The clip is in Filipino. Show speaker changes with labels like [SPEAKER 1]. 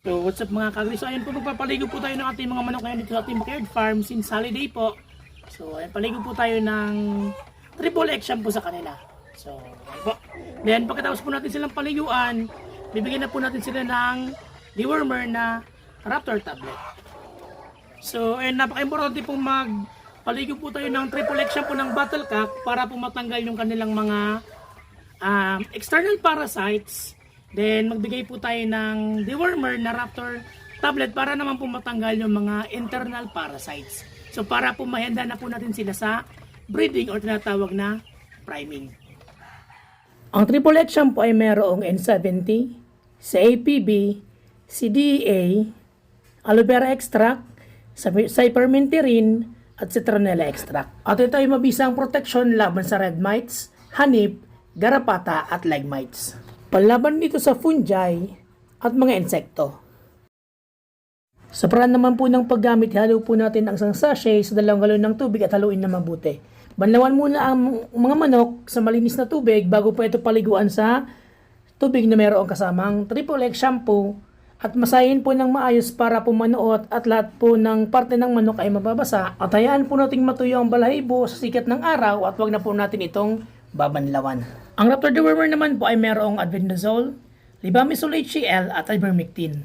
[SPEAKER 1] So what's up mga kagri? So ayun po, magpapaligo po tayo ng ating mga manok ngayon dito sa ating backyard farm since holiday po. So ayun, paligo po tayo ng triple action po sa kanila. So ayun po. Then pagkatapos po natin silang paliguan, bibigyan na po natin sila ng dewormer na Raptor tablet. So ayun, napaka-importante pong magpaligo po tayo ng triple action po ng battlecock para po matanggal yung kanilang mga external parasites. Then magbigay po tayo ng dewormer na Raptor tablet para naman po matanggal yung mga internal parasites. So para po mahanda na po natin sila sa breeding or tinatawag na priming. Ang triple action po ay mayroong N70, CAPB, CDEA, aloe vera extract, cypermethrin at citronella extract. At ito ay mabisang proteksyon laban sa red mites, hanip, garapata at leg mites. Panlaban dito sa fungi at mga insekto. Sa paraan naman po ng paggamit, halo po natin ang isang sachet sa 2 galon ng tubig at haluin na mabuti. Banlawan muna ang mga manok sa malinis na tubig bago po ito paliguan sa tubig na mayroong kasamang triple X shampoo at masahin po ng maayos para po manuot at lahat po ng parte ng manok ay mababasa at hayaan po nating matuyo ang balahibo sa sikat ng araw at wag na po natin itong babanlawan. Ang Raptor dewormer naman po ay mayroong albendazole, libamisole HCl at ivermectin.